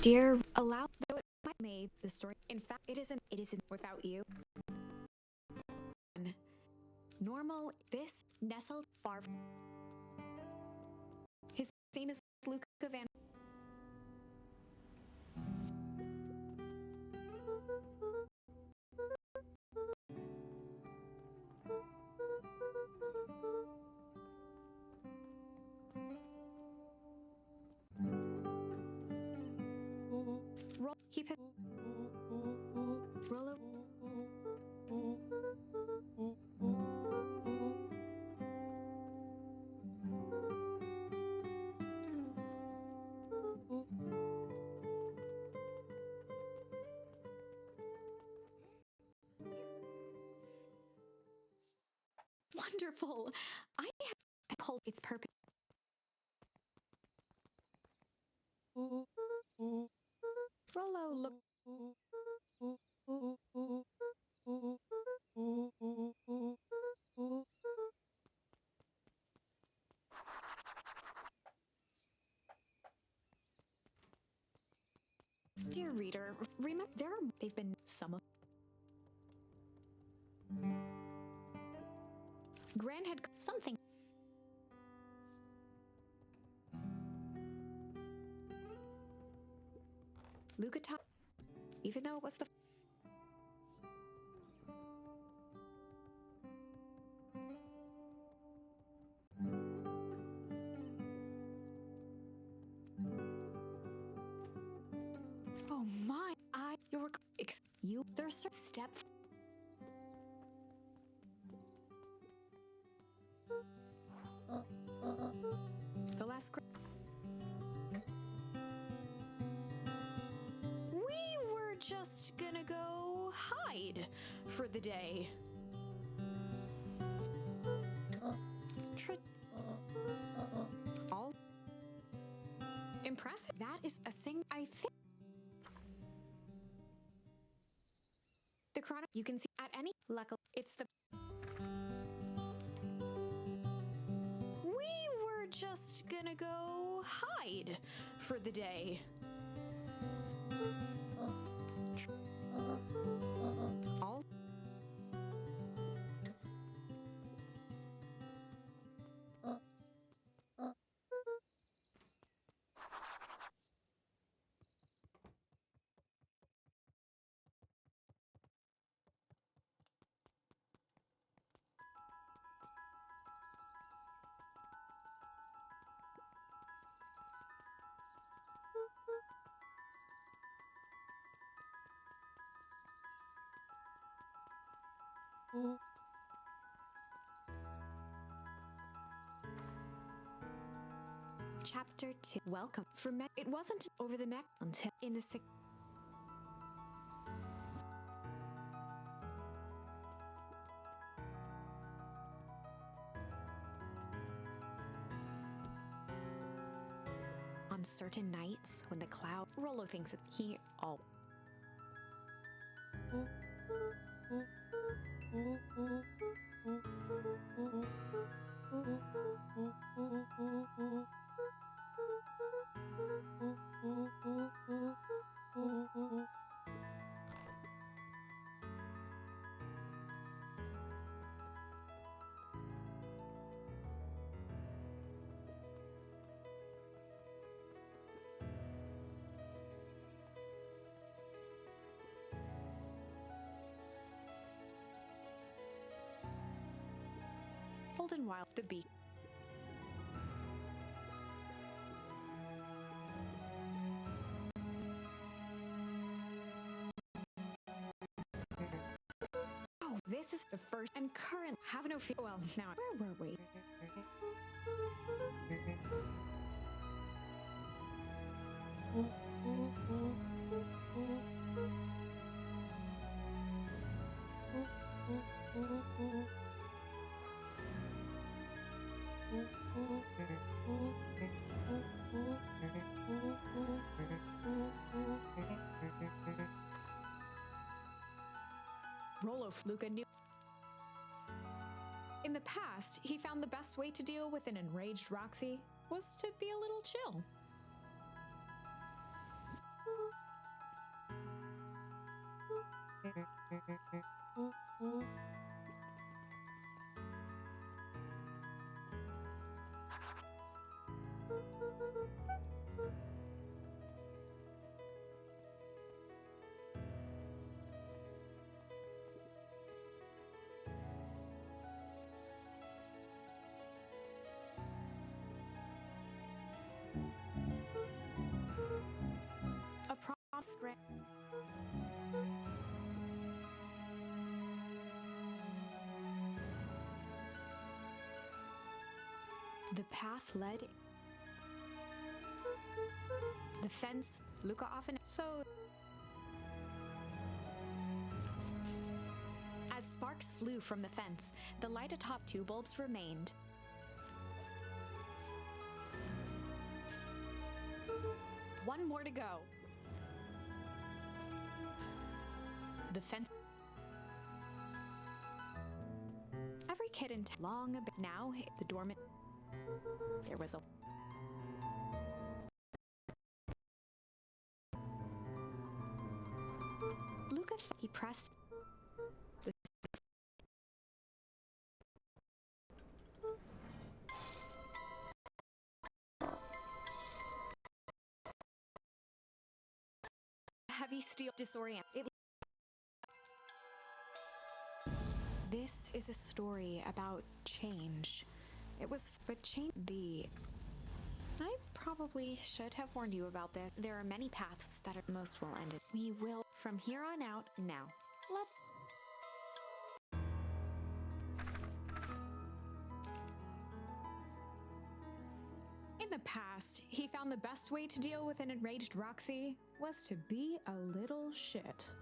Dear, allow though it might made the story. In fact, it isn't without you. Normal, this nestled far. His name is Luca Van. He picked Rollo. Wonderful. I have pulled its purpose. Rollo, look. Dear reader, remember they've been some of. Gran had something. Luca even though it was the. Oh my, there's a step. The last. We were just gonna go hide for the day. All impressive. That is a thing I think. The chronic you can see at any level. It's the. We were just gonna go hide for the day. All. Chapter 2. Welcome. It wasn't over the neck until in the sick. On certain nights when the cloud Rollo thinks that he all. And wild the beak. Oh, this is the first and current. Have no fear. Well, now where were we? Rollo Luca knew. In the past, he found the best way to deal with an enraged Roxy was to be a little chill. A promise grant. The path led. The fence, Luca often. So. As sparks flew from the fence, the light atop two bulbs remained. One more to go. The fence. Every kid in long now hit the dormant. There was a. Luca, he pressed. Heavy steel disorient. This is a story about change. It was, but change the. I probably should have warned you about this. There are many paths that at most will end it. We will, from here on out, now. In the past, he found the best way to deal with an enraged Roxy was to be a little shit.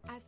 As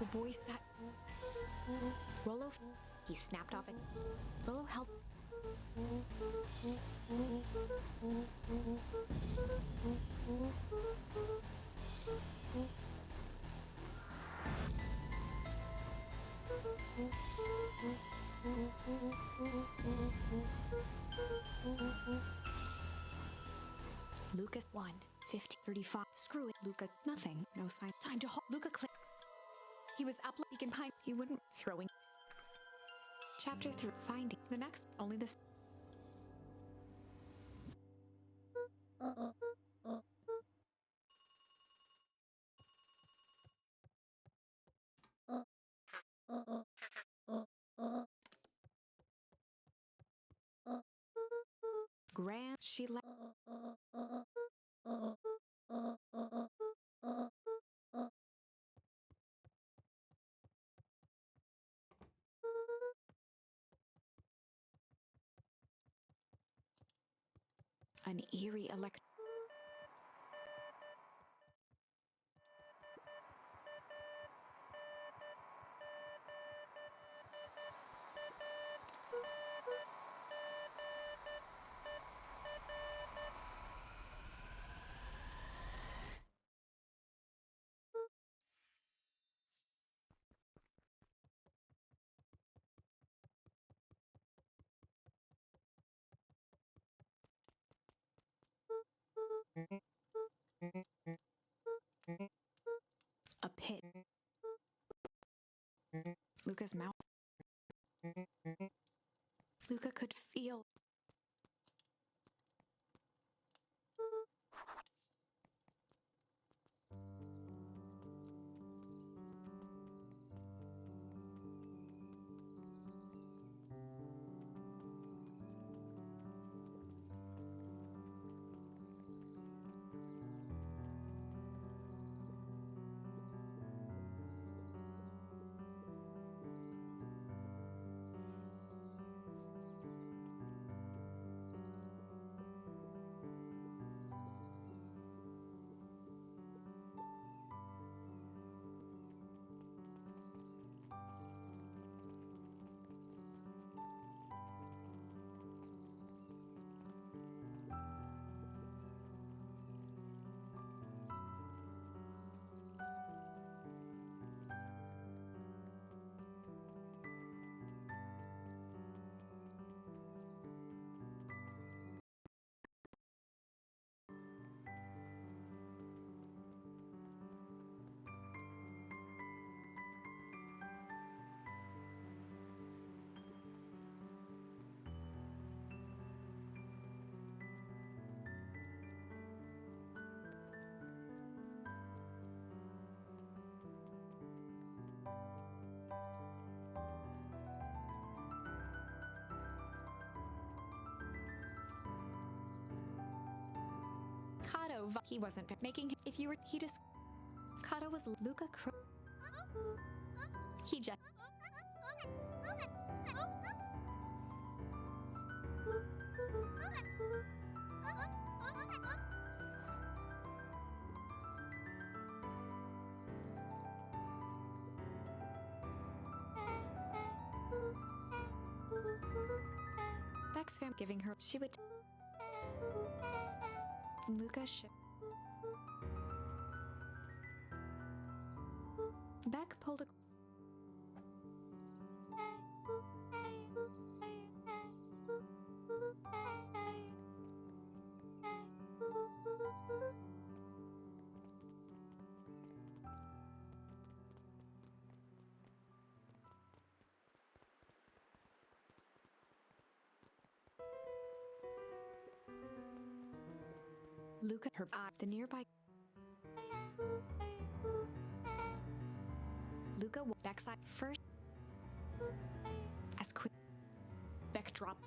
the boy sat. Rolo, he snapped off it. Rolo helped. Lucas 1, 50, 35. Screw it, Luca. Nothing. No sign. Time to halt. Luca click. He was up like behind. He wouldn't throwing. Chapter 3. Finding the next. Only this. Grand. She let. An eerie elect. A pit. Luca's mouth. Luca could feel. Kato. He wasn't making. If you were. He just. Kato was Luca. He just. Beck's fam giving her. She would. Luca ship. Beck pulled a. Luca, her eye, the nearby. Luca, Beck's eye first. As quick. Beck dropped.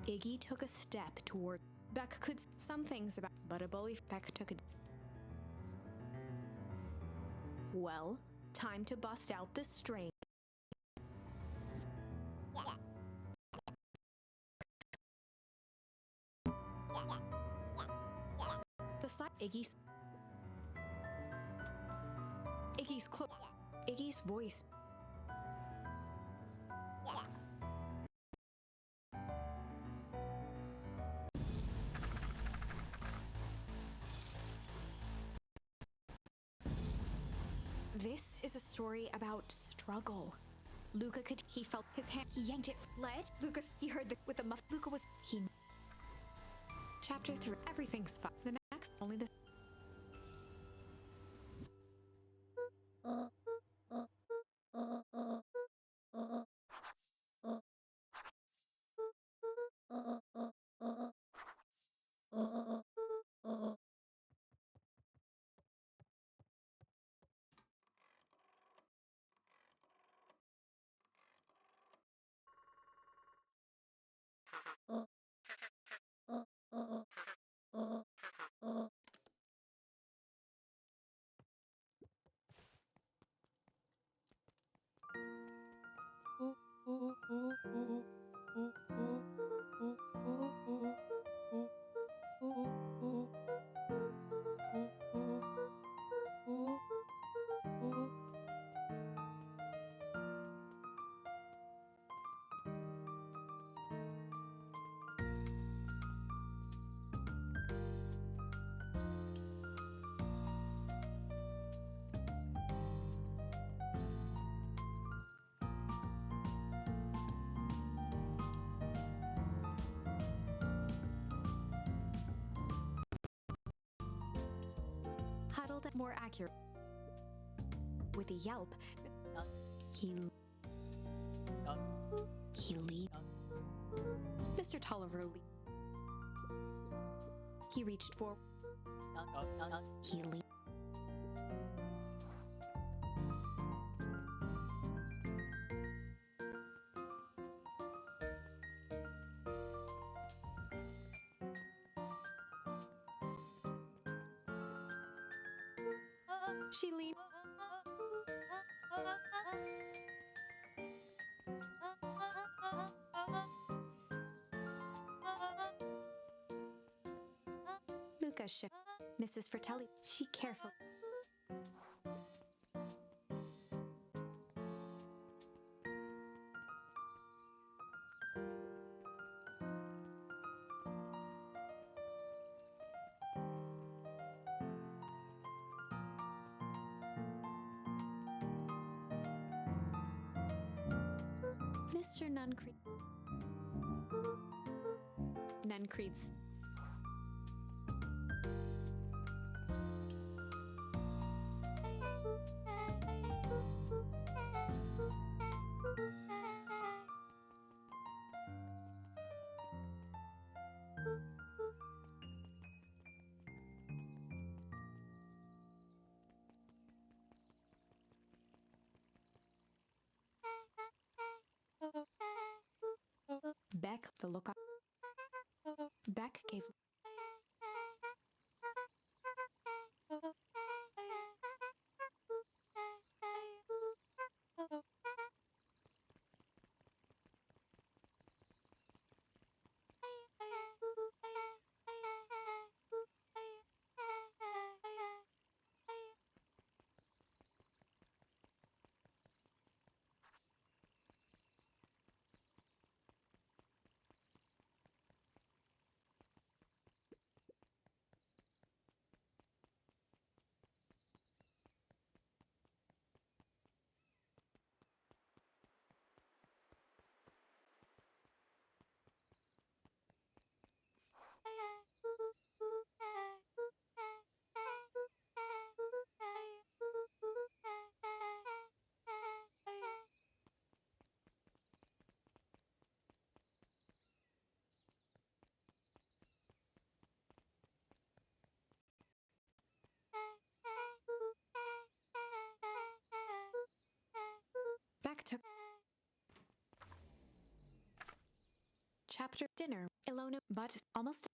Iggy took a step toward. Beck could some things about, but a bully. Beck took a. Well, time to bust out the strain. The side. Iggy's voice. This is a story about struggle. Luca could, he felt his hand, he yanked it, let, Lucas, he heard with the muff, Luca was, he. Chapter 3, everything's fine. The next, only the. Huddled more accurate. With a yelp, he leaped. Mr. Tolliver leaped. He reached for. He leaped. She leaned. Luca shook. Mrs. Fratelli. She carefully. Mr. Nuncreed's. Beck, the look up. Beck gave. Beck took. Chapter dinner. Ilona, but almost.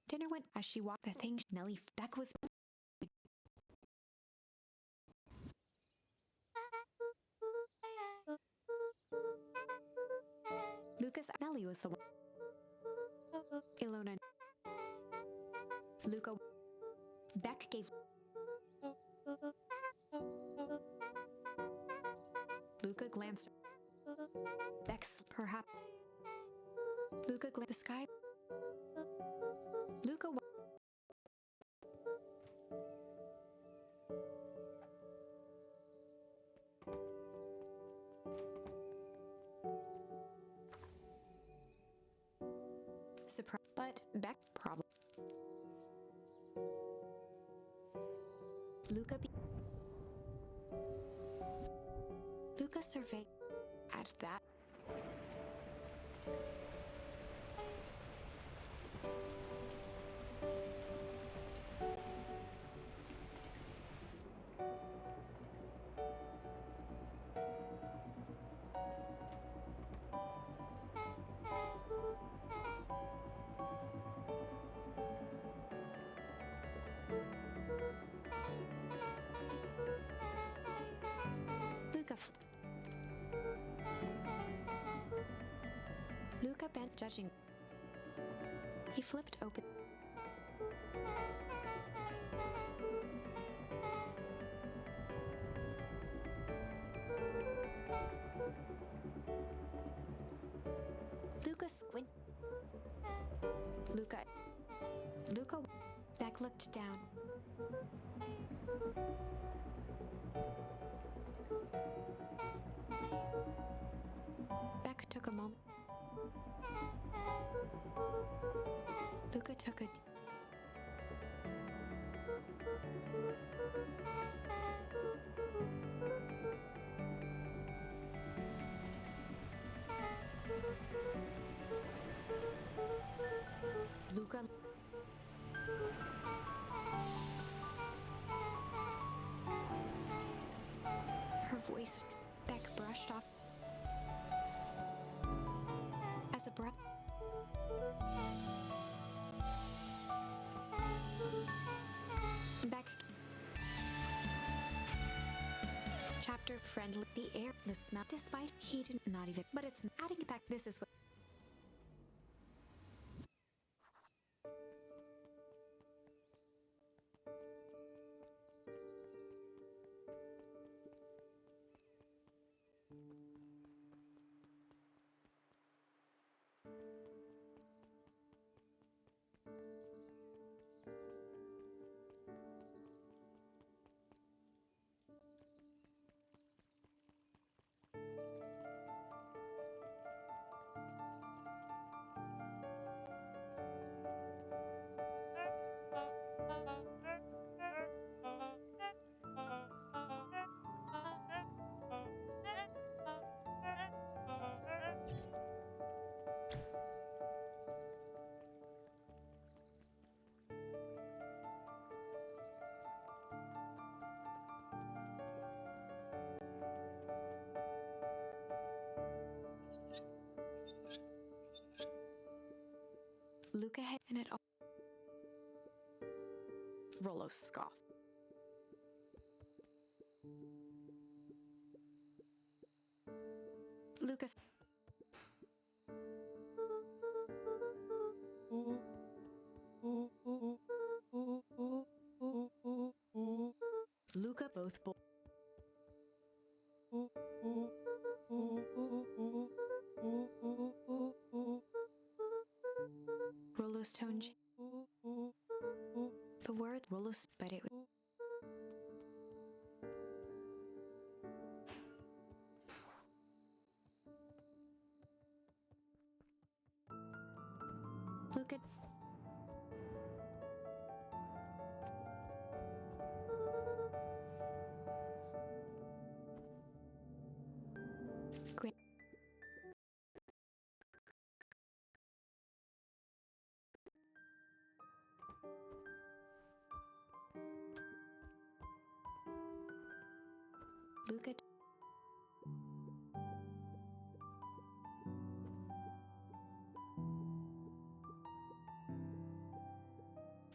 Dinner went as she walked the thing. Nellie. Beck was. Lucas. Nellie was the one. Ilona. Luca. Beck gave. Luca glanced. Beck's perhaps. Luca glanced. The sky. Luca. But Beck probably. Luca surveyed at that. Luca bent, judging. He flipped open. Luca squint. Luca. Beck looked down. Beck took a moment. Luca took a. Luca. Her voice. Beck brushed off. As abrupt. Beck. Chapter friendly. The air, the smell. Despite he did not even. But it's adding back. This is what. Luca had and it all. Rollo scoffed. Lucas. Luca both. Rollo's tone. The word Rollo's, but it. Luca. Great. Luca.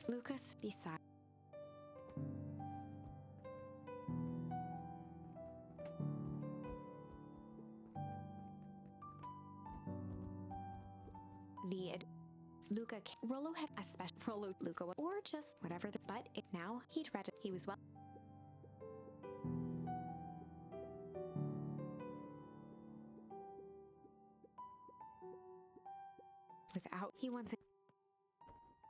Lucas beside. Luca. Rollo had a special Rollo Luca or just whatever the but it now he'd read it. He was well. Without he wanted.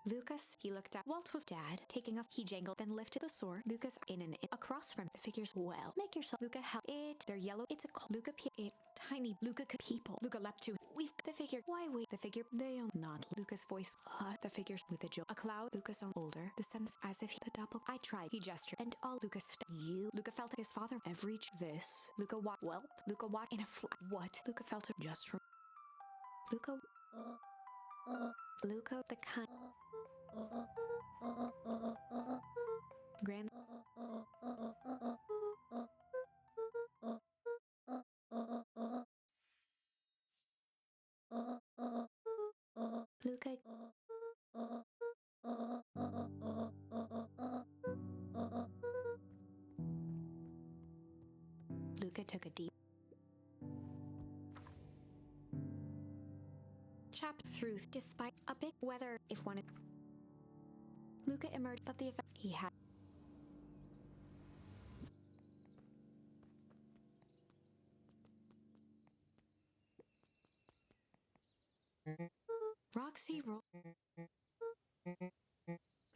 Lucas, he looked up. Walt was dad, taking off. He jangled, then lifted the sword. Lucas in across from the figures. Well, make yourself. Luca help it. They're yellow. It's a Luca. It tiny Luca people. Luca leapt to. We've the figure. Why wait? The figure. They own not. Luca's voice. The figures with a joke. A cloud. Luca's own older. The sense as if he the double. I tried. He gestured. And all Luca you. Luca felt his father. Every this. Luca what? Welp. Luca what? In a what? Luca felt it just from. Luca. Luca the kind. Grand. Luca. Luca took a deep chap through despite a bit whether if one. Luca emerged, but the effect he had. Roxy roll.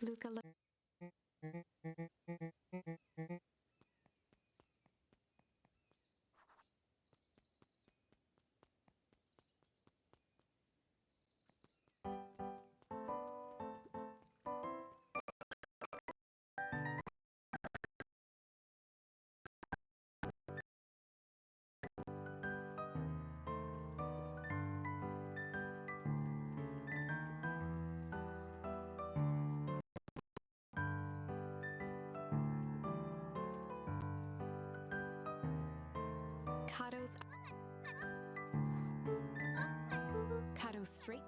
Luca looked. Kato straight.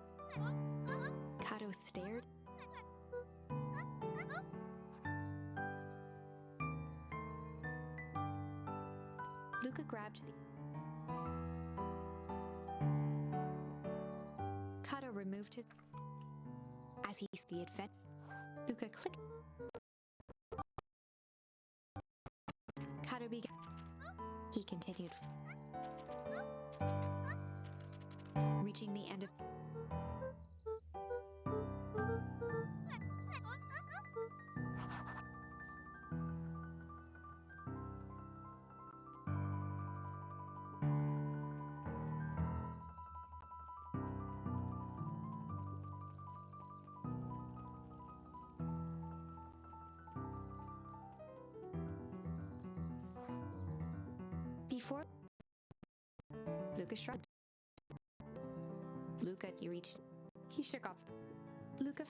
Kato stared. Luca grabbed the. Kato removed his. As he the advent. Luca clicked. Kato began. He continued. Reaching the end of. Before. Luca shrugged. Luca, you reached. He shook off. Luca.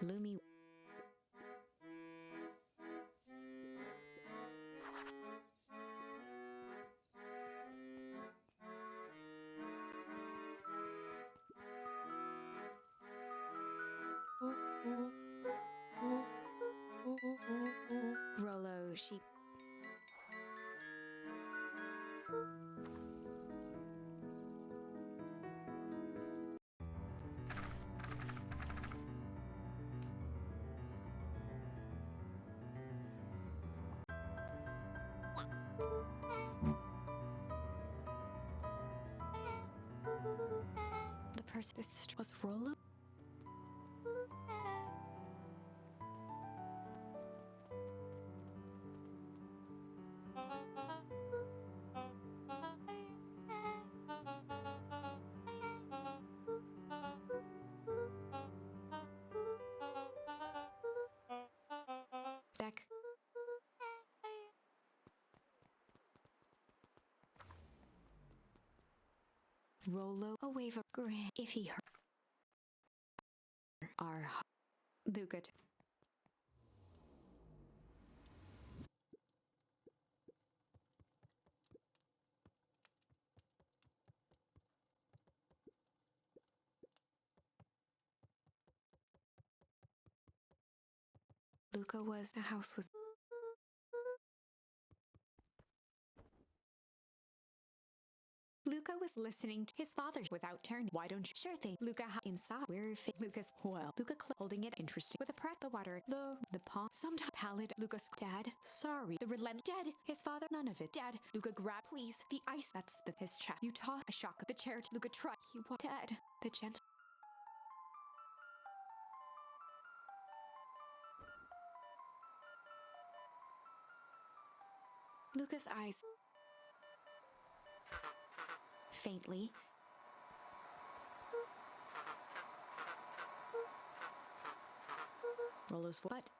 Lumi. Rolo, she. The person was Rolo. Beck. Rolo, a wave of grin. If he heard our Luca. Luca was the house was. Luca was listening to his father without turning. Why don't you? Sure thing. Luca inside. Where fit Lucas? Well, Luca holding it interesting with a pratt the water. The palm. Sometimes pallid. Lucas. Dad. Sorry. The relent. Dad. His father. None of it. Dad. Luca grab. Please. The ice. That's his chest. You toss a shock of the chair. Luca try. He was dead. The gentle. Luca's eyes. Faintly. Rollo's what?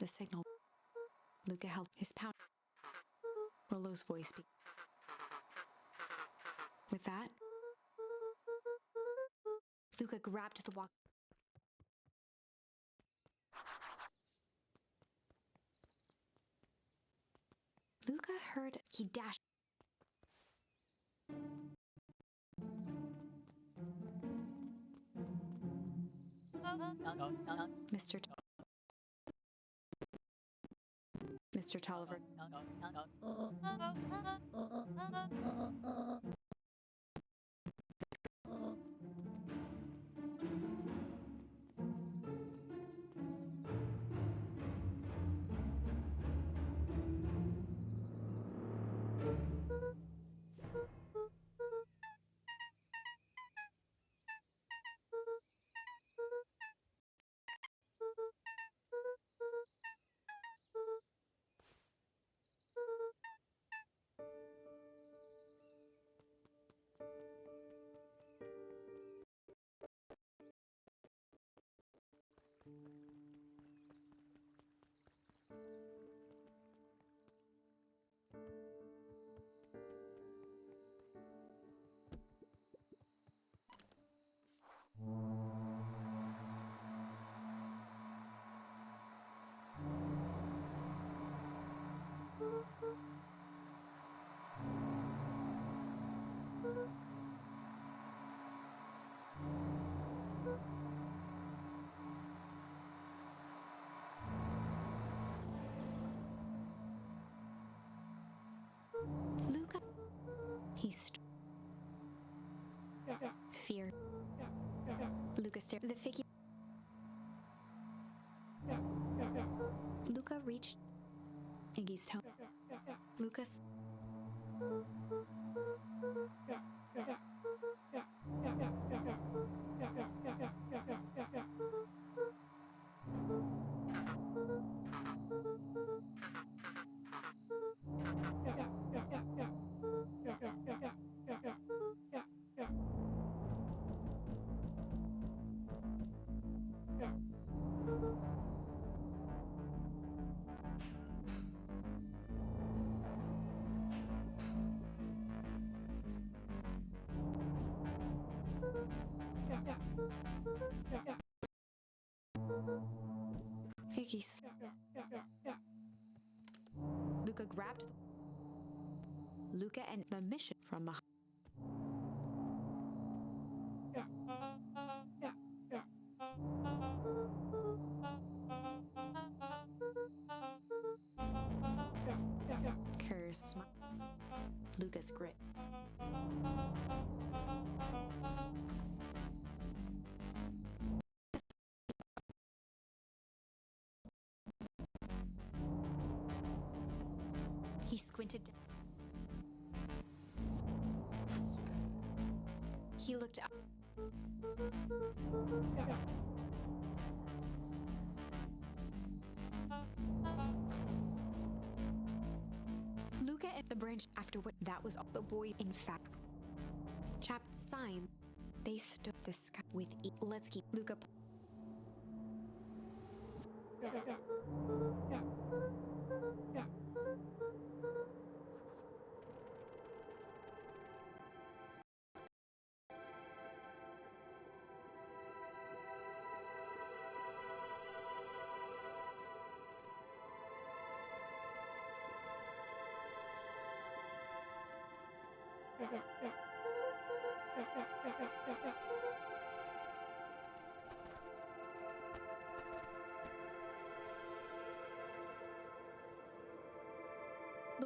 The signal. Luca held his pound. Rollo's voice. With that, Luca grabbed the walk. Luca heard. He dashed. Mr. Mr. Tolliver. Luca. He fear. Luca stared. The figure. Luca reached Iggy's tone. Lucas. Iggy's. Luca grabbed Luca and the mission from behind. Curse. Lucas grip. He squinted. He looked up. Luca at the branch after what that was all the boy in fact. Chap sign. They stood the sky with let's keep Luca.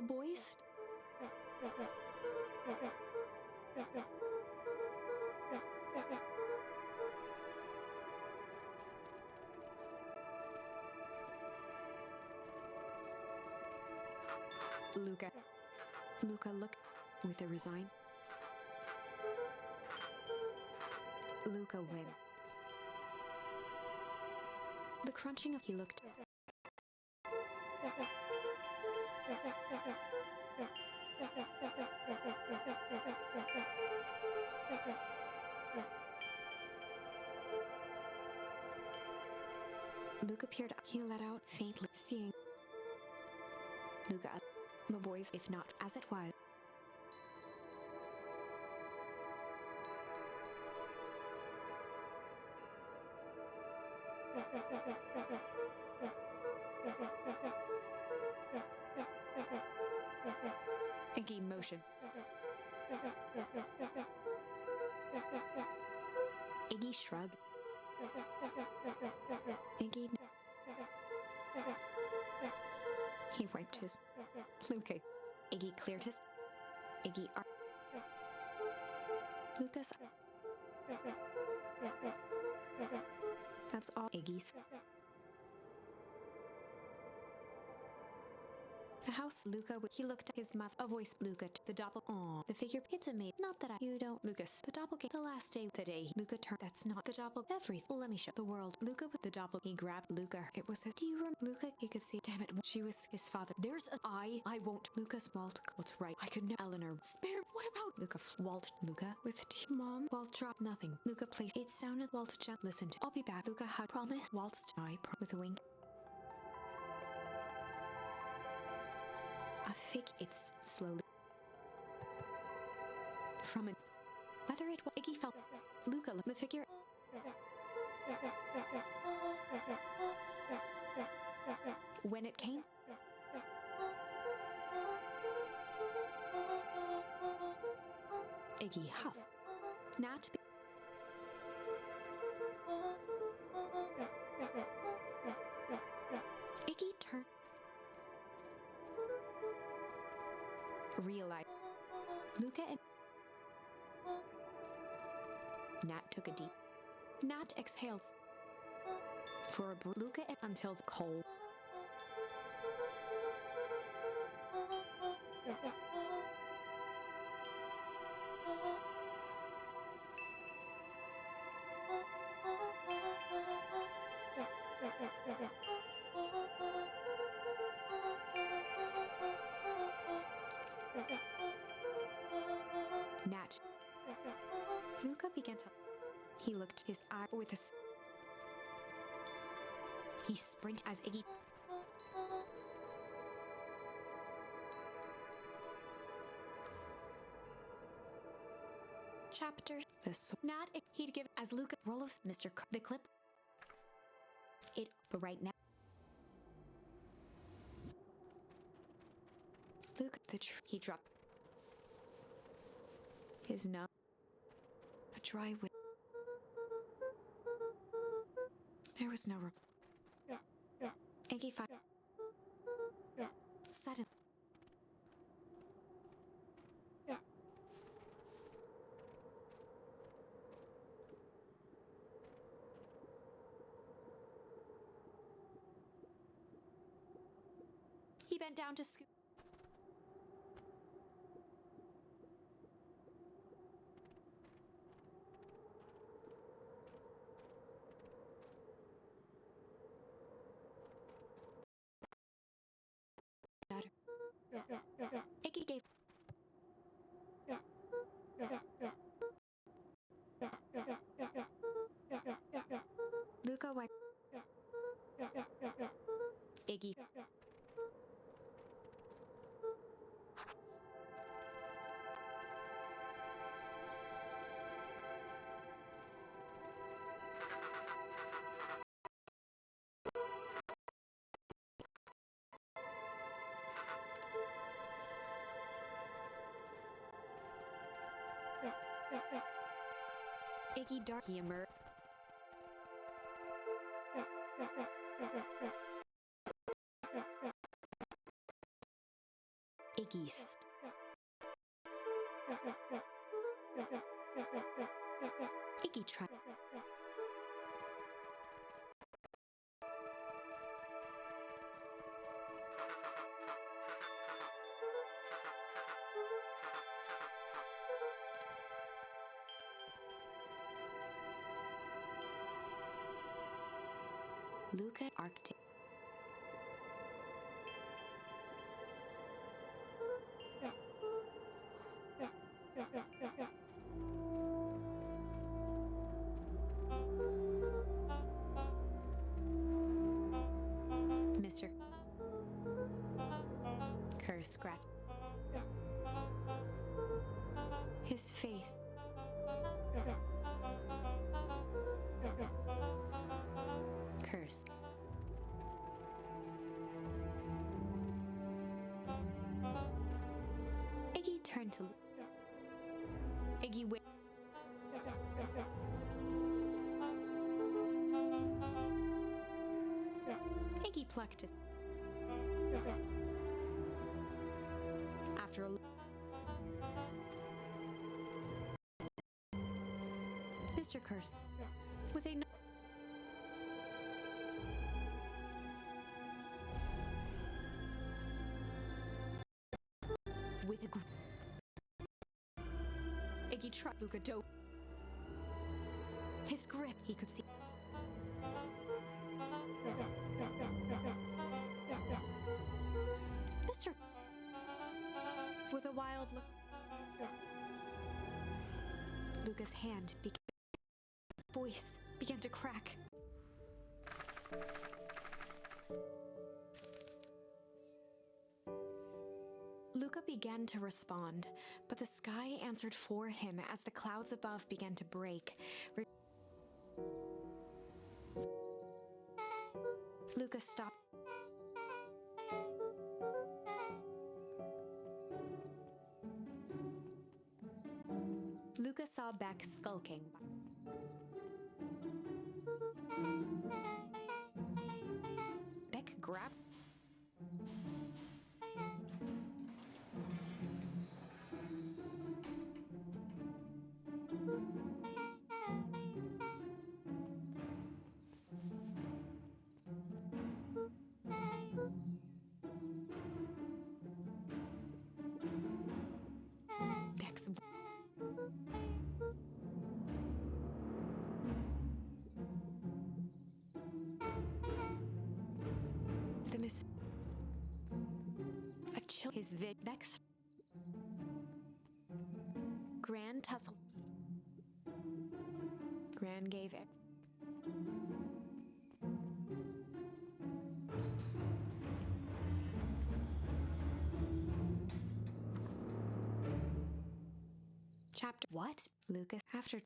boys? Luca. Luca looked with a resign. Luca win. The crunching of he looked. Luca appeared. He let out faintly, seeing Luca. The boys, if not as it was. Iggy motion. Iggy shrug. Iggy. He wiped his. Luca. Iggy cleared his. Iggy. Lucas. That's all Iggy's. The house, Luca, he looked at his mouth, a voice, Luca, the doppel, aw, the figure, it's a maid, not that you don't, Lucas, the doppelganger, the last day, the day, Luca turned, that's not the doppel, everything, let me show the world, Luca with the doppel, he grabbed Luca, it was his, do you remember, Luca, he could see, damn it, she was his father, there's a, I won't, Lucas, Walt, what's right, I could never, Eleanor, spare, what about, Luca, Walt, Luca, with Mom, Walt dropped nothing, Luca placed, it sounded, Walt, listened, I'll be back, Luca, hug, promise, Walt's, with a wink. A fig, it's slowly. From it. Whether it was Iggy felt. Luca, the figure. When it came. Iggy huff. Not be. Iggy turned. Realize. Luca and Nat took a deep. Nat exhales. For a Luca and until the coal. Nat. Luca began to. He looked his eye with a. He sprinted as Iggy. Chapter. This. Nat. He'd give as Luca roll of Mr. The clip. It. But right now. Luke. He dropped. His nose. A dry whip. There was no Iggy 5. Suddenly. He bent down to scoop. Iggy gave. Luca wiped. Iggy. Iggy dark. He emerged. Luca Arctic. Mr. Kerr scratched his face. Curse. Iggy turned to Iggy went. Iggy plucked his. After a Mr. Curse with a with a Iggy tried Luca dope. His grip, he could see. Mr. With a wild look. Luca's hand began. Voice began to crack. Luca began to respond, but the sky answered for him as the clouds above began to break. Luca stopped. Luca saw Beck skulking. Beck grabbed. Beck's the miss. A chill. His Beck's Gran tussle. Gran gave it. Chapter what? Lucas after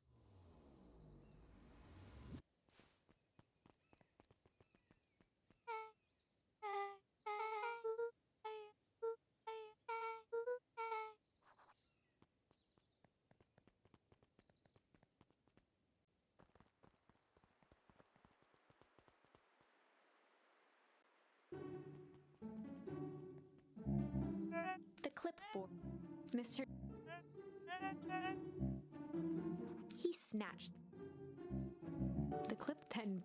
the clipboard. Mr. He snatched the clip pen.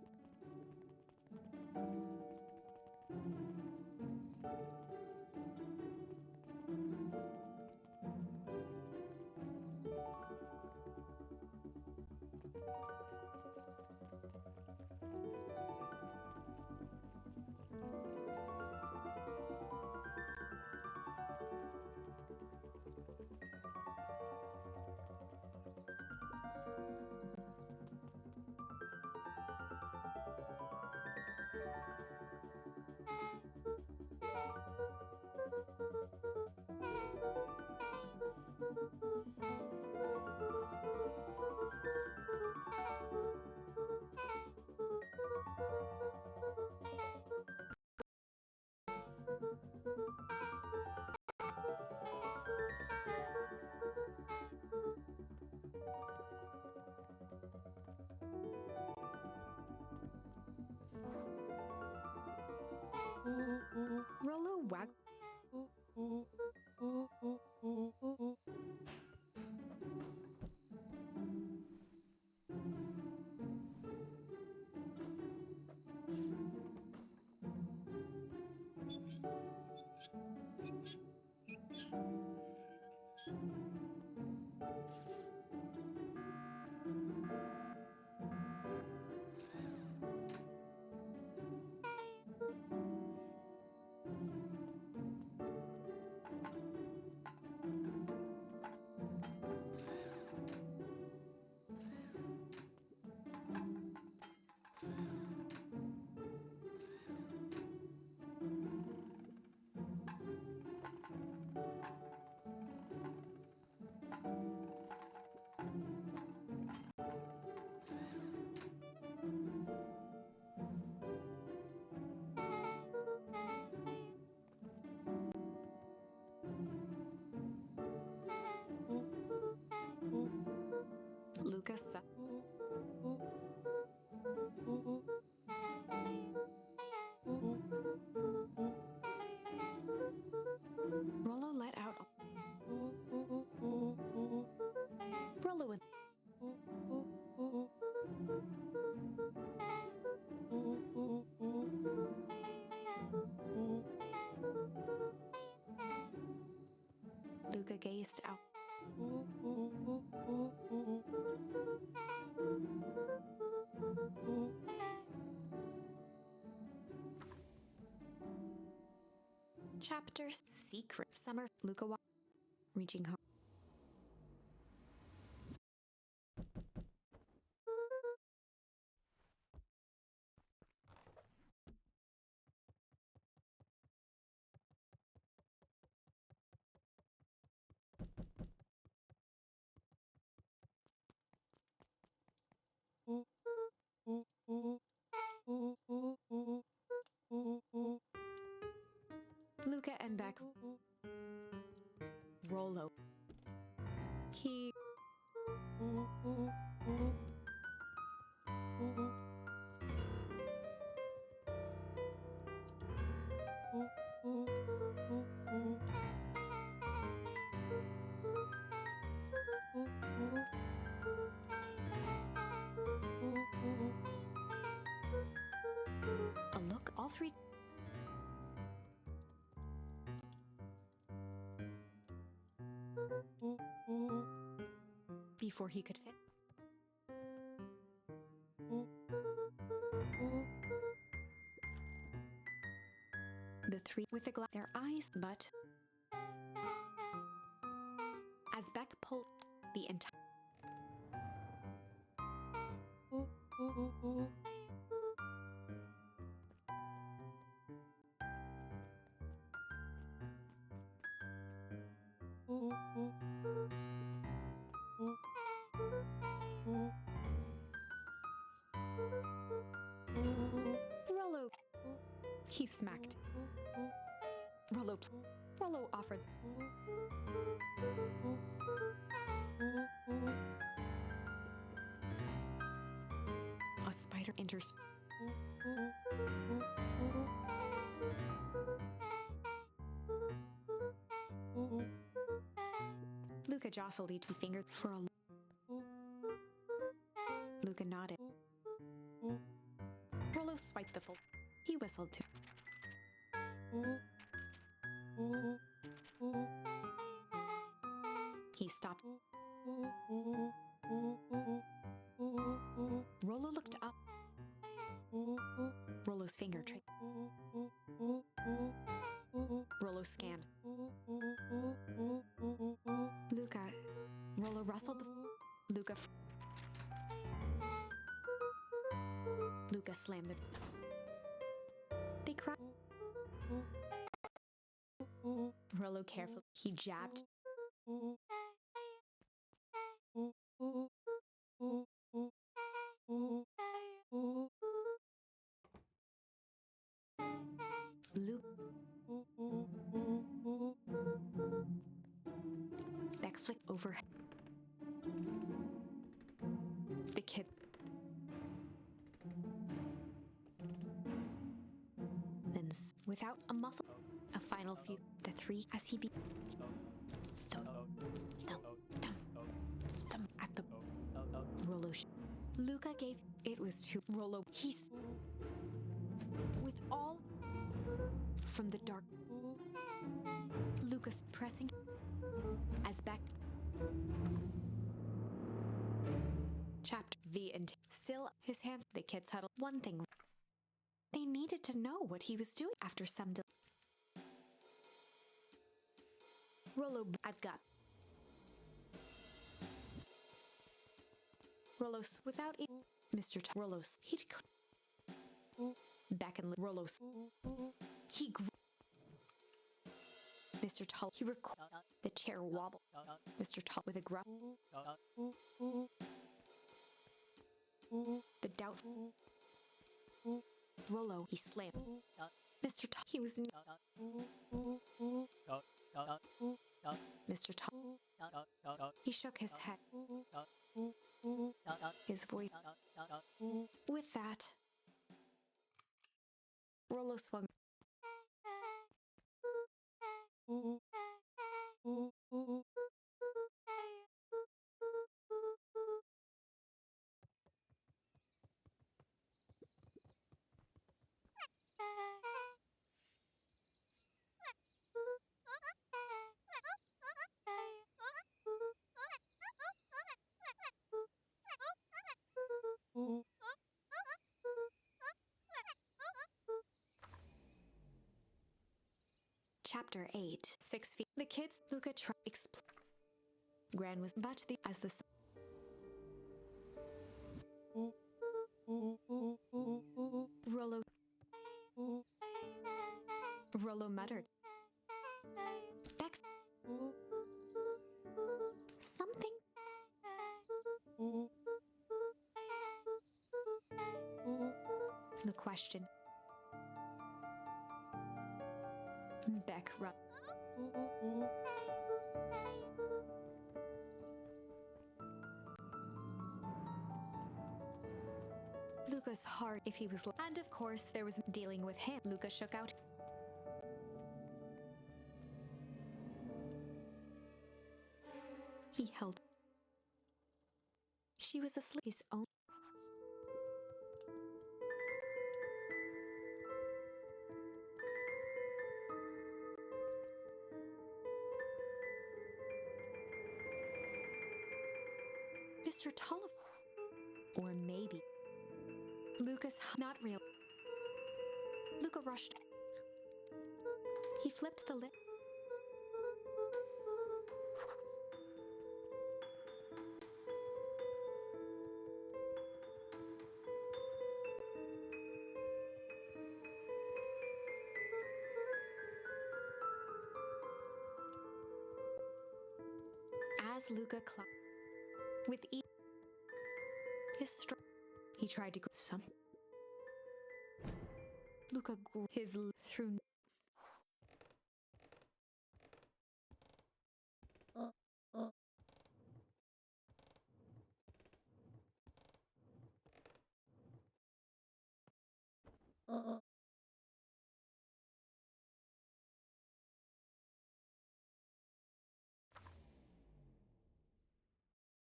Lucas. Rollo let out. Rollo and Luca gazed out. Chapter Secret Summer. Luca reaching home. Luca and Beck. Rollo. He. A look, all three. Before he could fit. The three with the glass, their eyes, but as Beck pulled the entire. Rollo. He smacked. Rollo. Rollo offered. A spider enters. Luca jostled each finger for a. Luca nodded. Rollo swiped the fold. He whistled too. He stopped. Rollo looked up. Rollo's finger traced. Rollo scanned. Luca. Rollo rustled the. Luca. Luca slammed the. They cried. Rollo carefully. He jabbed. Luke. Beck flicked over. The kid. Then, without a muffle, a final few. The three as he beat. Thump, thump, thump, thump at the. Rollo. Luca gave. It was to Rollo. He's. With all. From the dark. Lucas pressing. As Beck. Chapter. The end. Still, his hands. The kids huddled. One thing. They needed to know what he was doing after some delay. Rollo, I've got. Rollos, without it. Mr. Rollos, he declared. Back in Rollos. He grew. Mr. Tull, he recorded. The chair wobbled. Mr. Tull with a gruff. The doubt. Rollo, he slammed. Mr. Tull, he was. Mr. Tull. He shook his head. his voice. With that, Rollo swung. Chapter 8. 6 feet. The kids, Luca Gran was but the as the Rollo Rollo muttered. Bex something the question. Beck Luca's heart if he was and of course there was dealing with him. Luca shook out. He held. She was asleep. His own. Mr. Tolliver. Or maybe. Lucas, not real. Luca rushed. He flipped the lid. As Luca climbed, with his strength, he tried to grab some. Luca grew his through.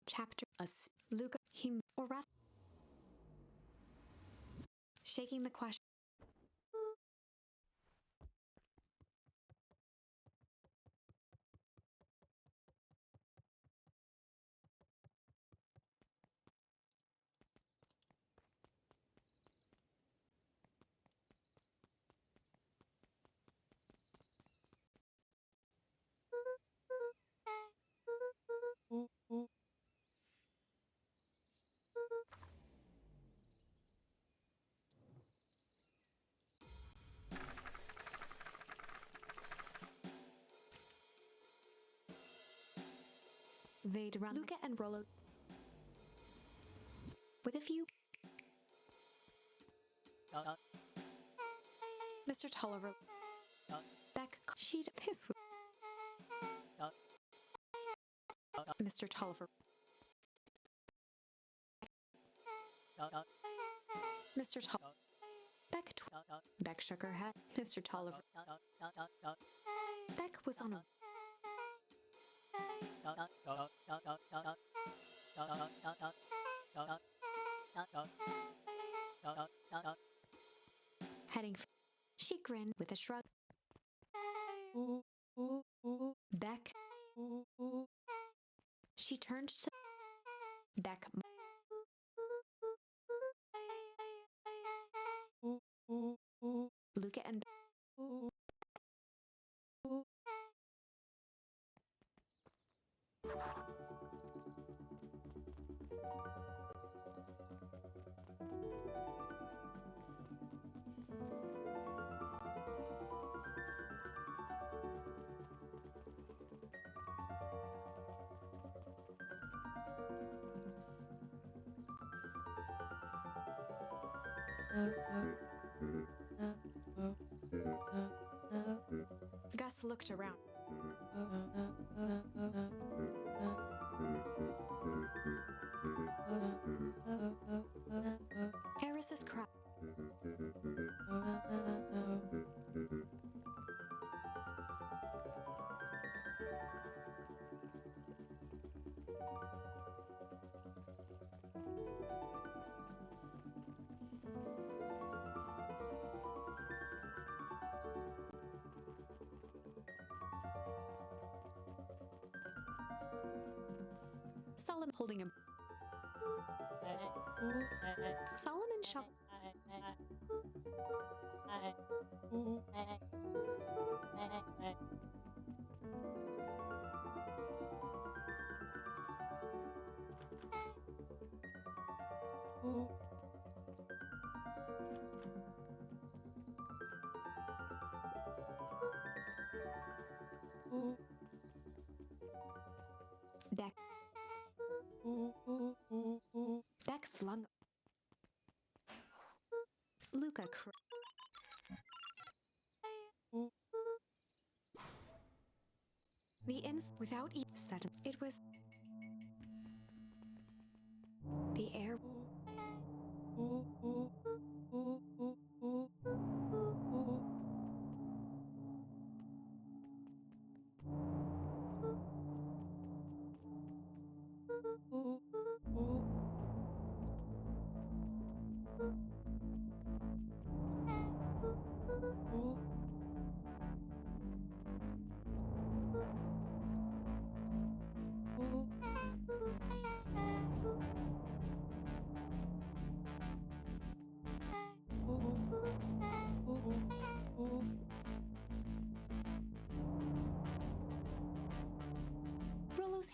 Chapter Luca him or rather shaking the question. They'd run Luca and Rollo with a few. Mr. Tolliver. Beck. She'd piss with. Mr. Tolliver. Mr. Tolliver. Beck shook her head. Mr. Tolliver. Beck was on a. Heading. She grinned with a shrug. Beck. She turned to Beck. Luca and Gus looked around. Harris's cry. Solomon holding him. Solomon shot. Deck. Beck flung. Luca the ins without sudden. It was the air. Rollo's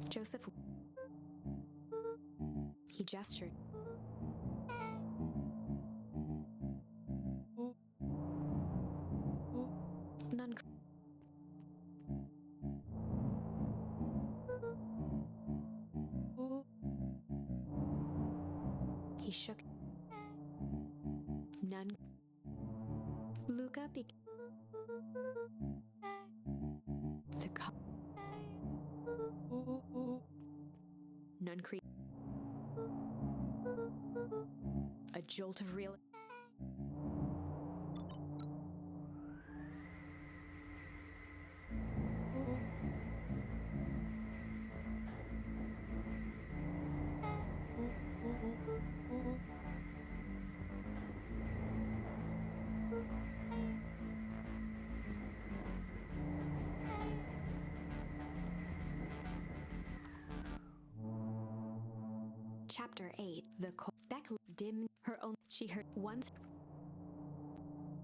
Joseph. He gestured. None. He shook. None. Luca began. The cup. None creep. A jolt of real. Chapter 8. The Beck dim her own. She heard once.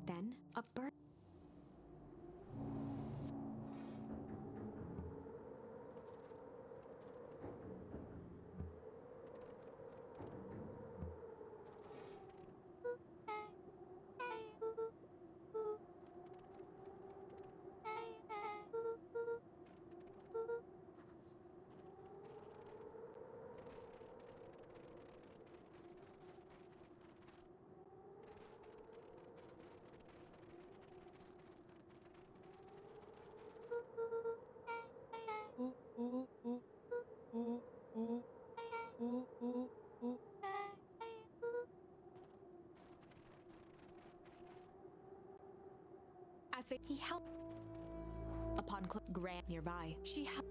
Then a bird. As he held upon Grant nearby, she held.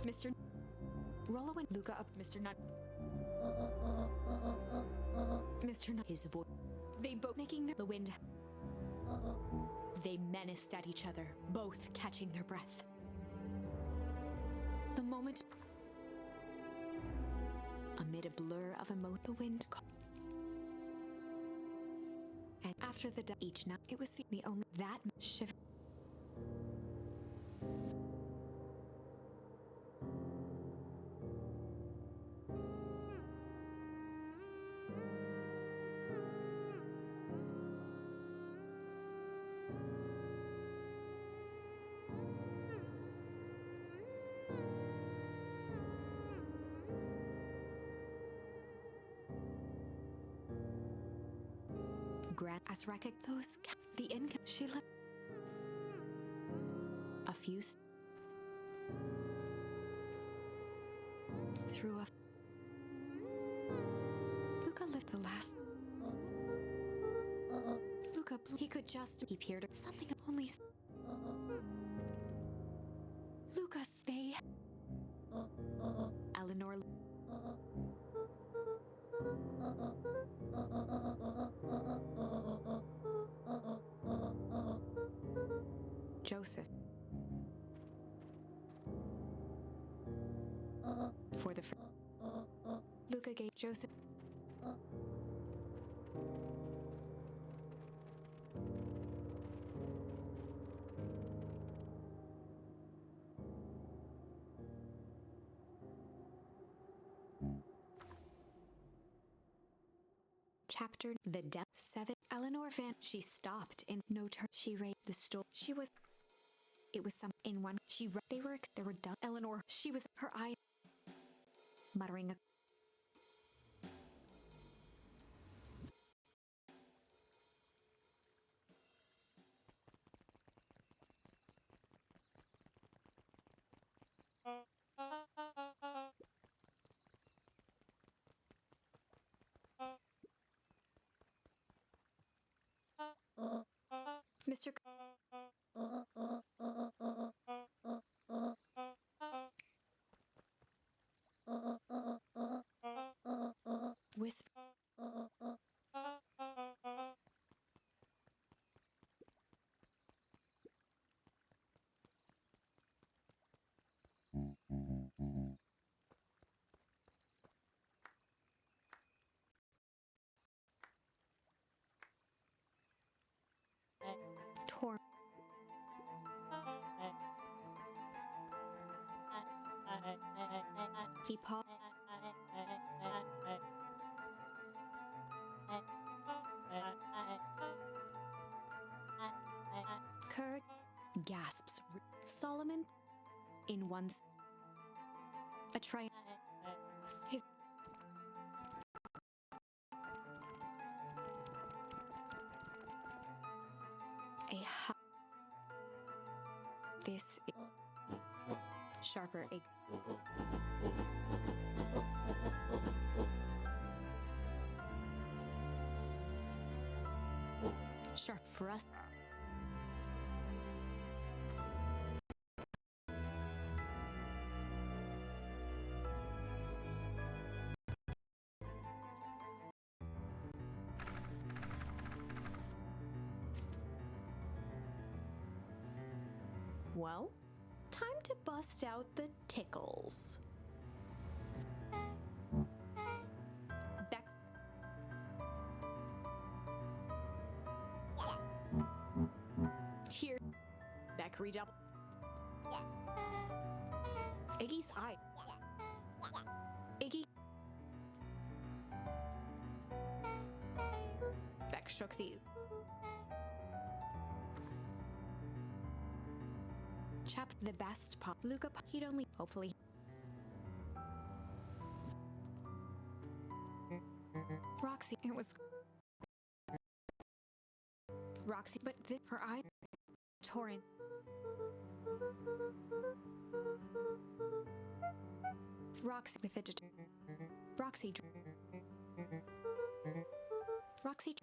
Mr. Rollo and Luca up. Mr. Nut. Mr. Nut. His voice. They both making the wind. They menaced at each other, both catching their breath. The moment. Amid a blur of the wind and after the each night it was the only that shiver. ran as wreckage. The income she left. A few through a. Luca lived the last. Luca, he could just. He peered at something only. Luca, stay. Eleanor. Joseph. For the Luca gave Joseph. Chapter The Death 7. Eleanor Van. She stopped in no turn. She raised the story. She was. It was some in one. She read. They were done. Eleanor. She was. Her eye. Muttering. Mr. Whisper. Tor. He paused. Kirk gasps. Solomon in one's a try. His a this is sharper egg. Sharp for us. Well, time to bust out the tickles. Beck. Tear. Beck redouble. Iggy's eye. Iggy. Beck shook the. Chap the best pop. Luca, he'd only hopefully. Roxy, it was Roxy, but her eye. Torrent. Roxy with the Roxy. Roxy.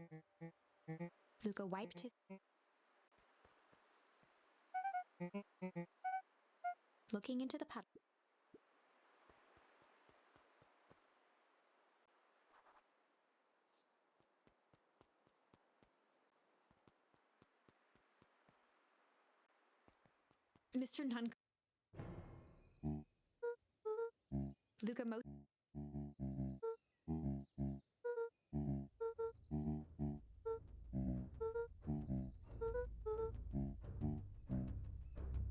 Luca wiped his. Looking into the puddle. Mr. Nun. Luca Mo.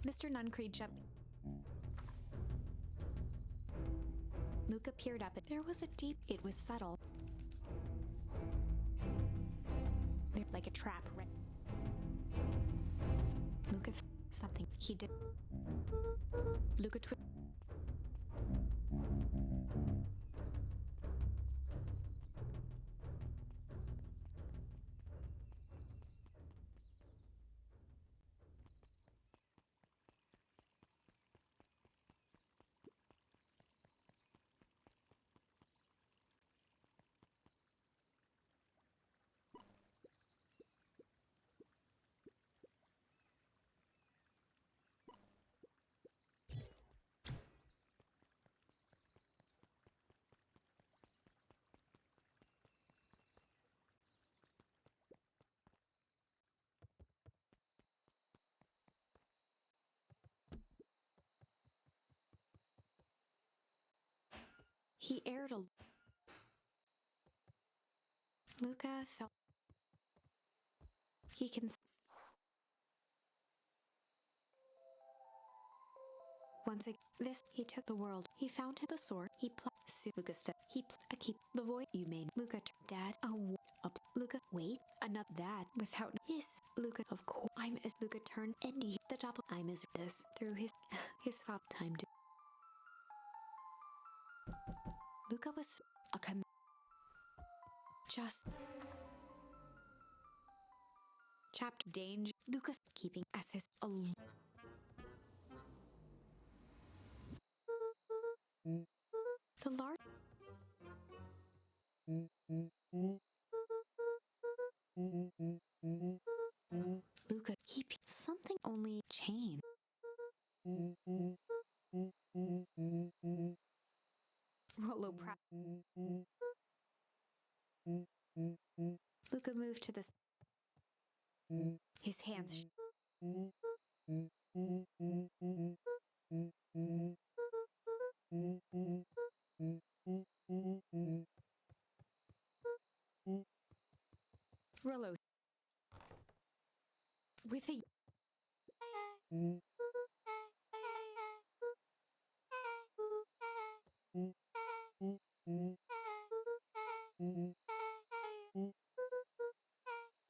Mr. Nuncreed jumped. Luca peered up. There was a deep. It was subtle. Like a trap. Luca. Something he did. Luca. He aired a... Luca felt... He can... Once again, this, he took the world. He found him a sword. He Luca he a keep the void you made. Luca, dad, up. Luca, wait, another that without his Luca. Of course, I'm as Luca turned and he, the top. I'm as this through his father time to. Luca was a just chapter danger. Lucas keeping as his the large Luca something only chain. Rollo Luca moved to the his hands Rollo with a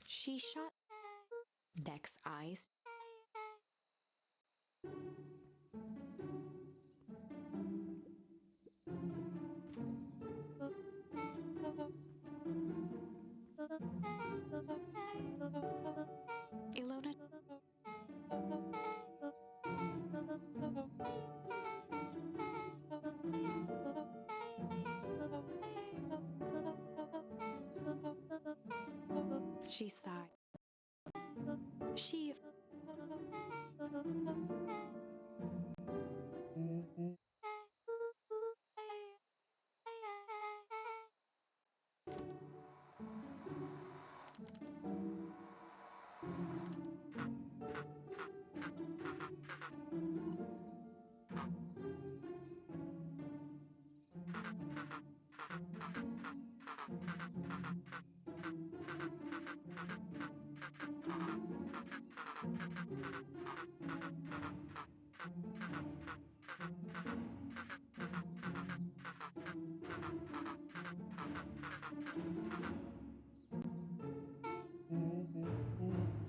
she shot Beck's eyes. Ilona she sighed. She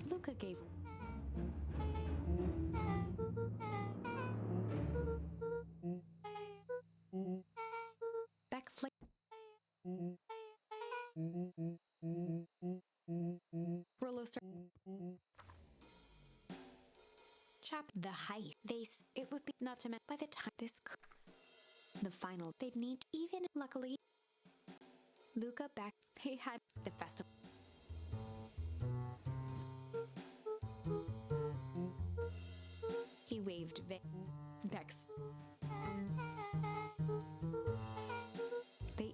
Luca gave Beck flick Rollo chap the height. It would be not to mention by the time the final they'd need even luckily Luca back they had the festival. He waved Beck's. They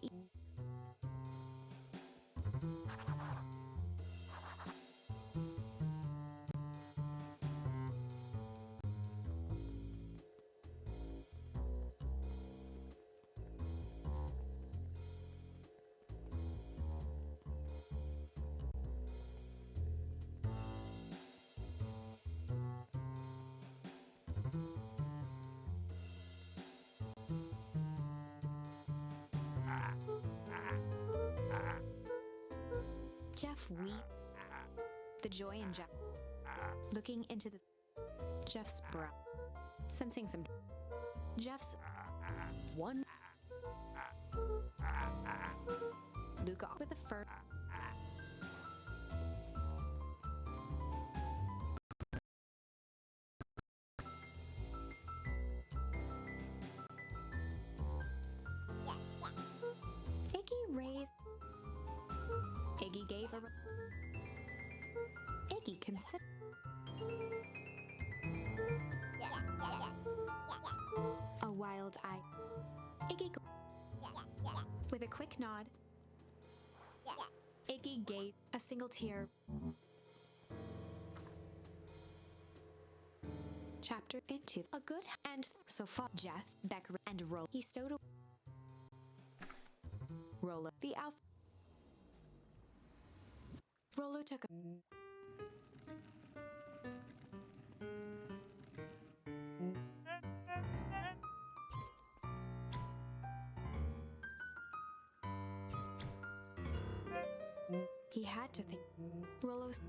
Jeff the joy in Jeff looking into the Jeff's brow, sensing some Jeff's one Luca with the fur. Iggy gave Iggy consider a wild eye. Iggy with a quick nod. Iggy gave a single tear. Chapter into a good and so far Jeff, Becker, and Ro. He stowed away. Rolo. The Alpha. Rolo took a. He had to think. Rolo's.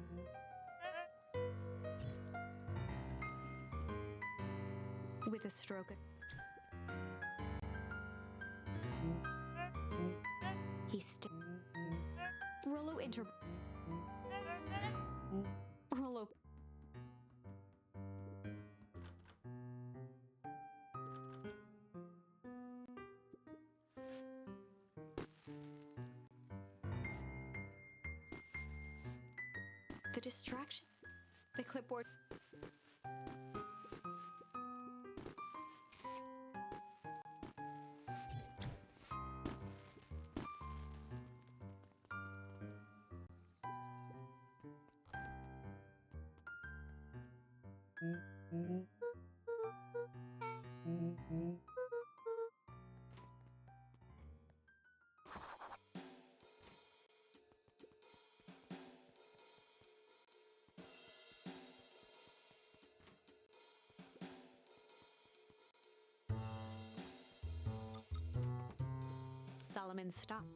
With a stroke. He Rolo Rolo. The distraction. The clipboard. Solomon stopped.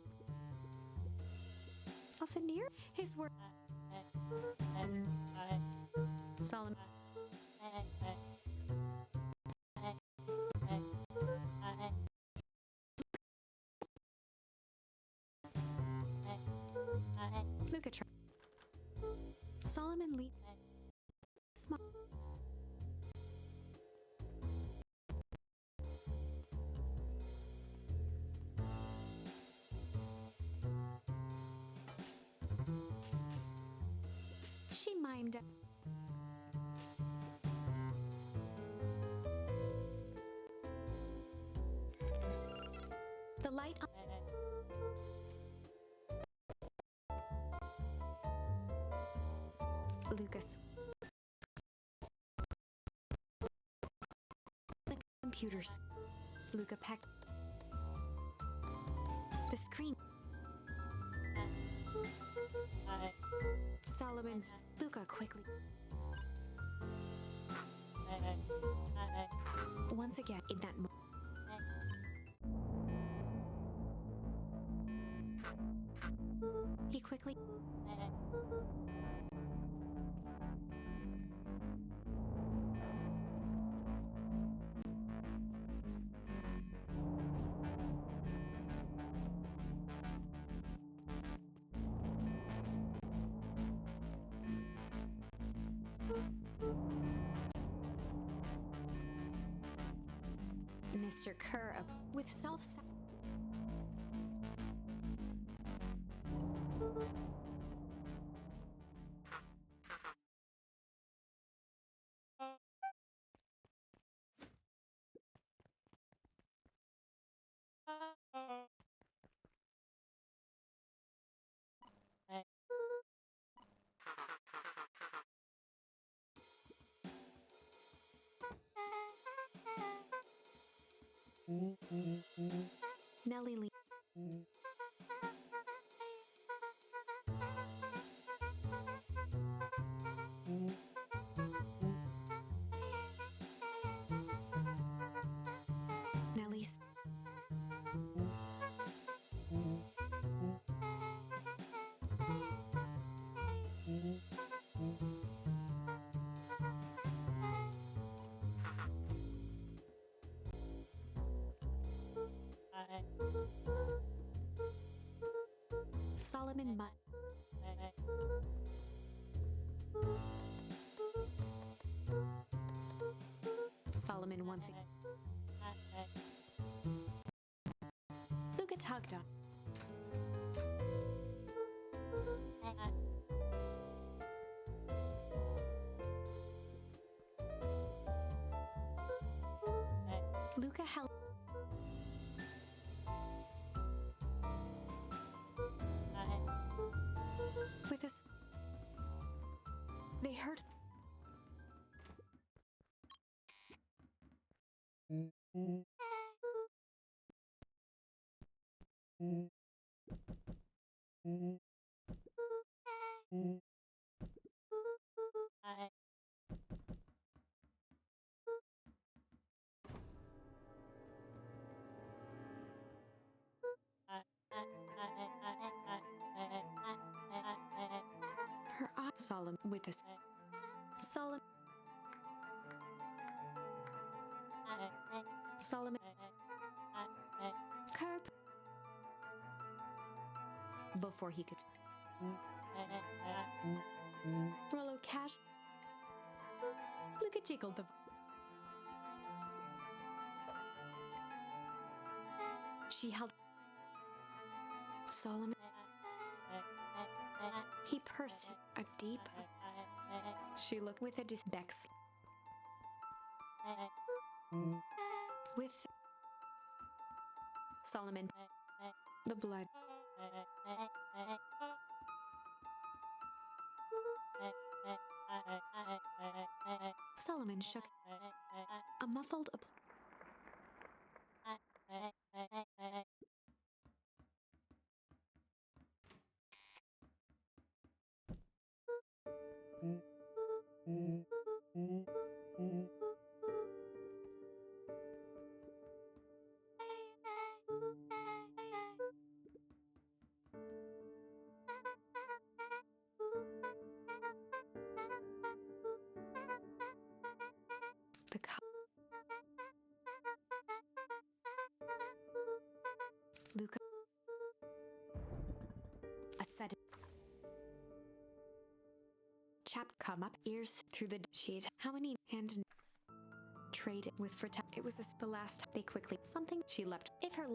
Often near his work. Solomon. Luca. Solomon Lee. Small. She mimed. The light on. Lucas. The computers. Luca Peck. The screen. Solomon's. Luca quickly. Once again, in that moment. He quickly. Mr. Kerr with self. Nellie Lee. Nellie's. Solomon Mutt. Solomon once again. Luca tugged on. Luca held. With us. They heard. Solemn with a solemn Solomon curb before he could Rollo cash. Look at Jiggle the she held Solomon. He pursed a deep. She looked with a disbex. With Solomon, the blood. Solomon shook a muffled the Luca a sudden chap come up ears through the sheet. How many hand traded with Frita? It was the last. They quickly something she leapt. If her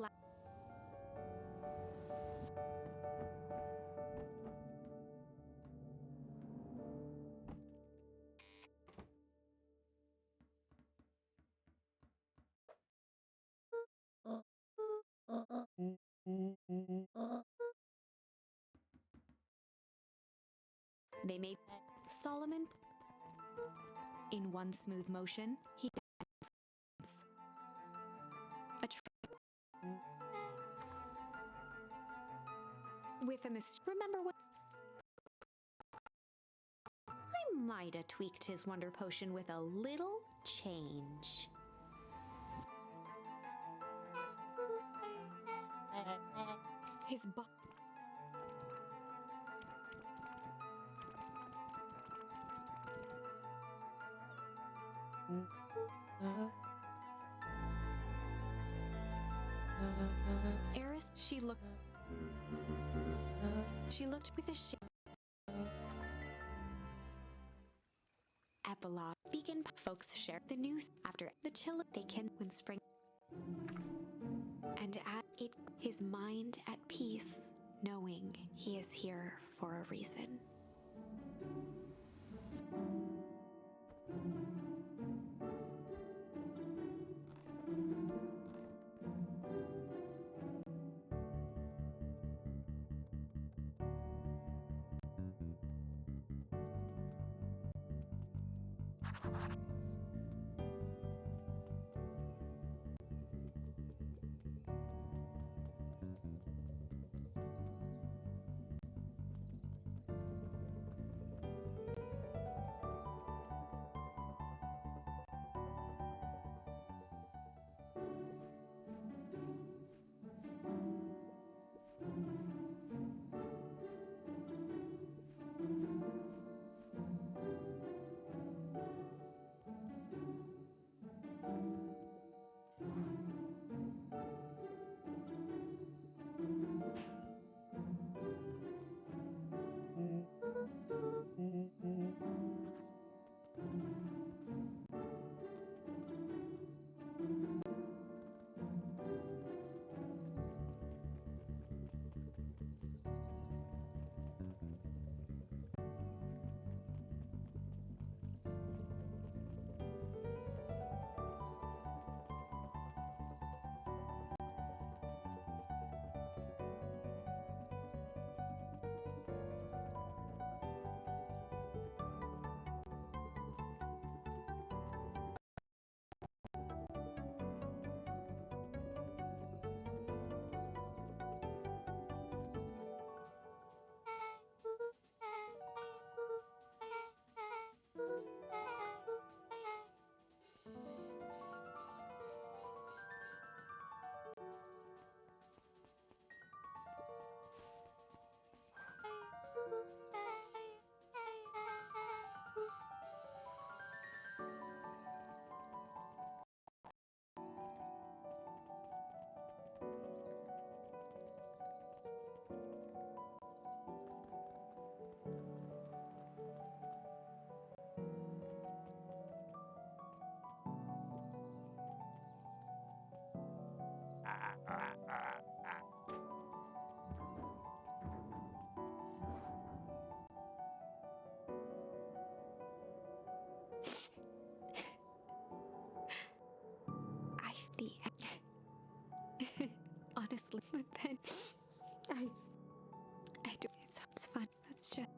they made Solomon in one smooth motion. He with a remember what I might have tweaked his wonder potion with a little change. His Eris, she looked with a epilogue. Beacon folks share the news after the chill they can when spring. And at it, his mind at peace, knowing he is here for a reason. asleep, but then I do. It's fun. That's just.